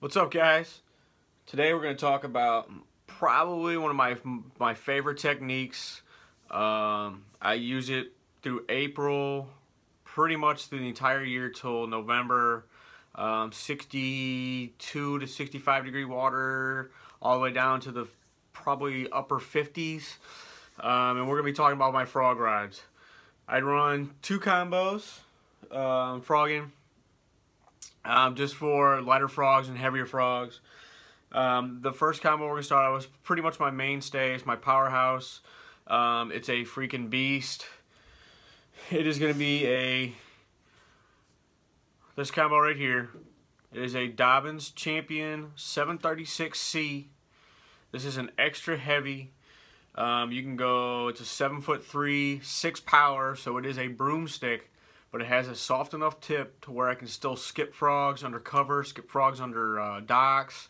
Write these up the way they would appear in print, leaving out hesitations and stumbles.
What's up, guys? Today we're going to talk about probably one of my favorite techniques. I use it through April, pretty much through the entire year till November. 62 to 65 degree water, all the way down to the probably upper 50s. And we're going to be talking about my frog rides. I'd run 2 combos, frogging. Just for lighter frogs and heavier frogs. The first combo we're going to start out was pretty much my mainstay. It's my powerhouse. It's a freaking beast. It is going to be this combo right here. It is a Dobyns Champion 736C. This is an extra heavy. You can go, it's a 7'3", 6 power, so it is a broomstick. But it has a soft enough tip to where I can still skip frogs under cover, skip frogs under docks.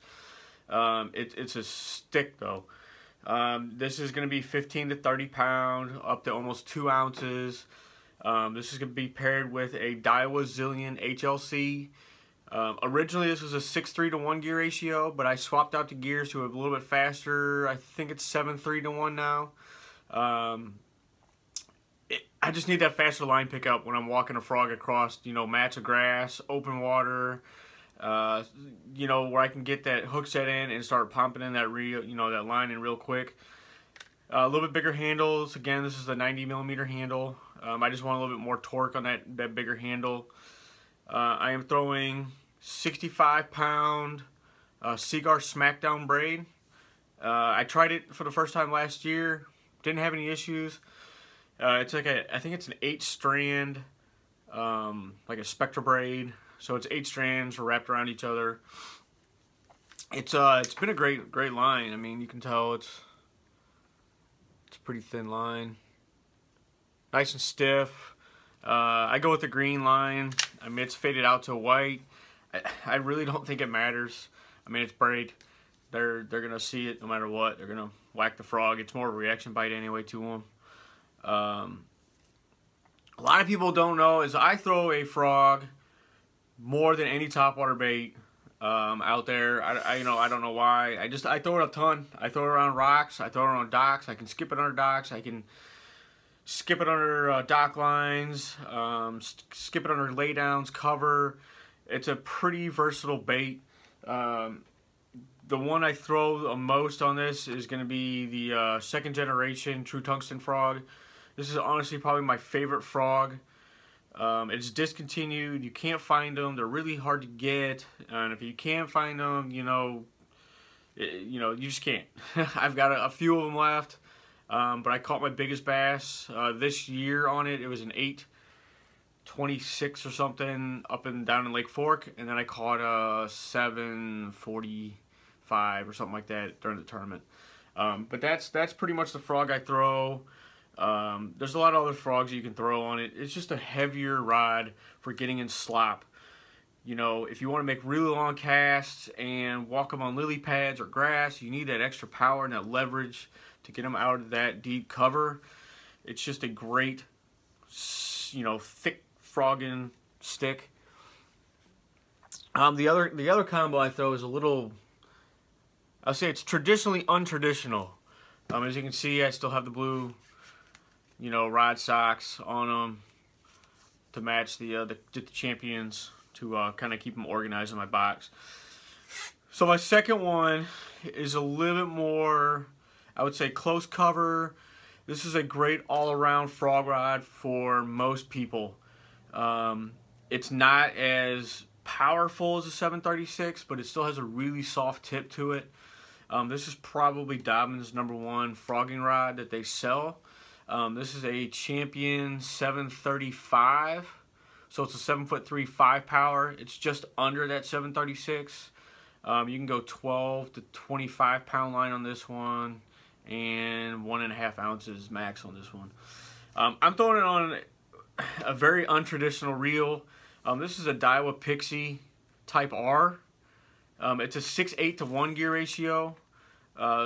It's a stick though. This is going to be 15 to 30 pound, up to almost 2 ounces. This is going to be paired with a Daiwa Zillion HLC. Originally this was a 6:3 to 1 gear ratio, but I swapped out the gears to a little bit faster. I think it's 7:3 to 1 now. I just need that faster line pickup when I'm walking a frog across, mats of grass, open water, where I can get that hook set in and start pumping in that reel, that line in real quick. A little bit bigger handles. Again, this is the 90mm handle. I just want a little bit more torque on that bigger handle. I am throwing 65-pound Seaguar Smackdown braid. I tried it for the first time last year. Didn't have any issues. It's like I think it's an 8-strand, like a spectra braid. So it's 8 strands wrapped around each other. It's been a great line. I mean, you can tell it's a pretty thin line, nice and stiff. I go with the green line. I mean, it's faded out to white. I really don't think it matters. I mean, it's braid. They're gonna see it no matter what. They're gonna whack the frog. It's more of a reaction bite anyway to them. A lot of people don't know is I throw a frog more than any topwater bait out there. I don't know why. I throw it a ton. I throw it around rocks. I throw it around docks. I can skip it under docks. I can skip it under dock lines. Skip it under laydowns, cover. It's a pretty versatile bait. The one I throw the most on this is going to be the 2nd generation True Tungsten Frog. This is honestly probably my favorite frog. It's discontinued. You can't find them. They're really hard to get. And if you can't find them, you just can't. I've got a few of them left. But I caught my biggest bass this year on it. It was an 8.26 or something up and down in Lake Fork. And then I caught a 7.45 or something like that during the tournament. But that's pretty much the frog I throw. There's a lot of other frogs you can throw on it. It's just a heavier rod for getting in slop. If you want to make really long casts and walk them on lily pads or grass, you need that extra power and that leverage to get them out of that deep cover. It's just a great, thick frogging stick. The other combo I throw is a little, I'll say it's traditionally untraditional. As you can see, I still have the blue rod socks on them to match the champions to kind of keep them organized in my box. So my second one is a little bit more, I would say, close cover. This is a great all-around frog rod for most people. It's not as powerful as a 736, but it still has a really soft tip to it. This is probably Dobyns' #1 frogging rod that they sell. This is a Champion 735, so it's a 7'3", 5 power. It's just under that 736. You can go 12 to 25 pound line on this one, and 1.5 ounces max on this one. I'm throwing it on a very untraditional reel. This is a Daiwa Pixy Type R. It's a 6:8 to 1 gear ratio.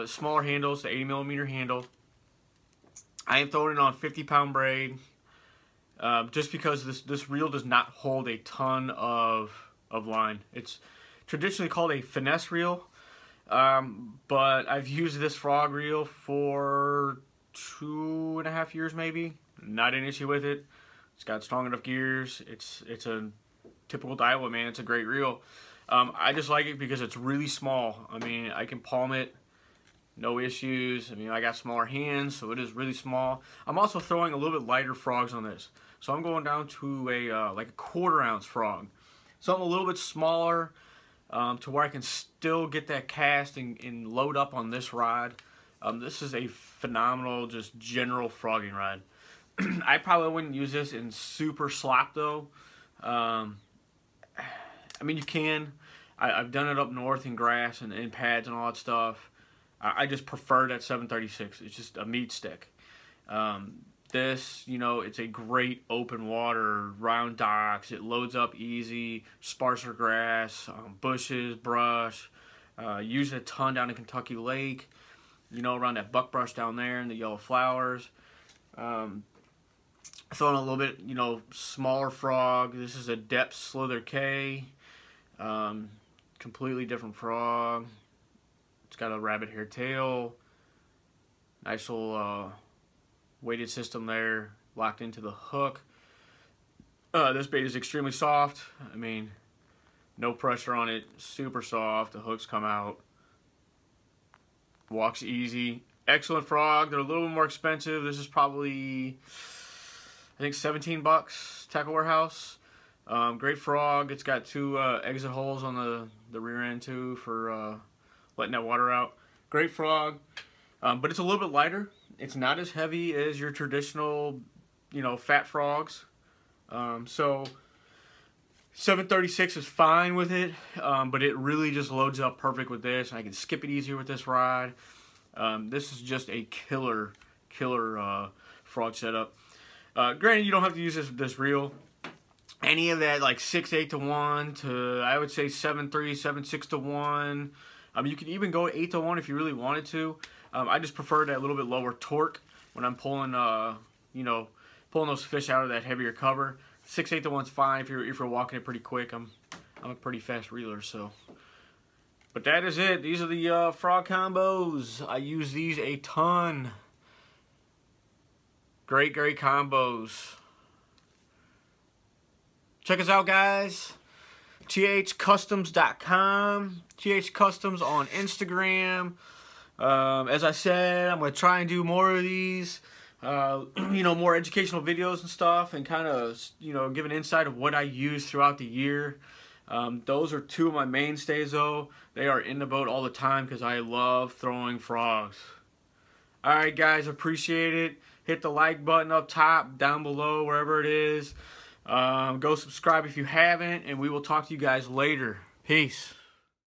Smaller handles, the 80mm handle. I am throwing it on 50-pound braid, just because this reel does not hold a ton of line. It's traditionally called a finesse reel, but I've used this frog reel for 2.5 years maybe. Not an issue with it. It's got strong enough gears. It's a typical Daiwa, man. It's a great reel. I just like it because it's really small. I mean, I can palm it, no issues. I mean, I got smaller hands, so it is really small. I'm also throwing a little bit lighter frogs on this. So I'm going down to a like a 1/4 ounce frog. Something a little bit smaller, to where I can still get that cast and load up on this rod. This is a phenomenal, just general frogging rod. I probably wouldn't use this in super slop though. I mean, you can. I've done it up north in grass and in pads and all that stuff. I just prefer that 736. It's just a meat stick. This, you know, it's a great open water, round docks. It loads up easy, sparser grass, bushes, brush. Use it a ton down in Kentucky Lake, you know, around that buckbrush down there and the yellow flowers. Throwing a little bit, you know, smaller frog. This is a depth slither K. Completely different frog. It's got a rabbit hair tail. Nice little weighted system there, locked into the hook. This bait is extremely soft. I mean, no pressure on it. Super soft. The hooks come out. Walks easy. Excellent frog. They're a little bit more expensive. This is probably, I think, 17 bucks. Tackle Warehouse. Great frog. It's got 2 exit holes on the rear end too for letting that water out. Great frog, but it's a little bit lighter. It's not as heavy as your traditional, you know, fat frogs. So 736 is fine with it, but it really just loads up perfect with this. I can skip it easier with this rod. This is just a killer frog setup. Granted, you don't have to use this reel. Any of that like 6/8 to 1 to, I would say 7/3, 7/6 to 1. You can even go 8 to 1 if you really wanted to. I just prefer that little bit lower torque when I'm pulling, you know, pulling those fish out of that heavier cover. 6/8 to 1's fine if you're walking it pretty quick. I'm a pretty fast reeler, so. But that is it. These are the frog combos. I use these a ton. Great combos. Check us out, guys. thcustoms.com. thcustoms on Instagram. As I said, I'm going to try and do more of these, you know, more educational videos and stuff, and kind of, you know, give an insight of what I use throughout the year. Those are 2 of my mainstays, though. They are in the boat all the time because I love throwing frogs. Alright, guys, appreciate it. Hit the like button up top, down below, wherever it is. Go subscribe if you haven't, and we will talk to you guys later. Peace.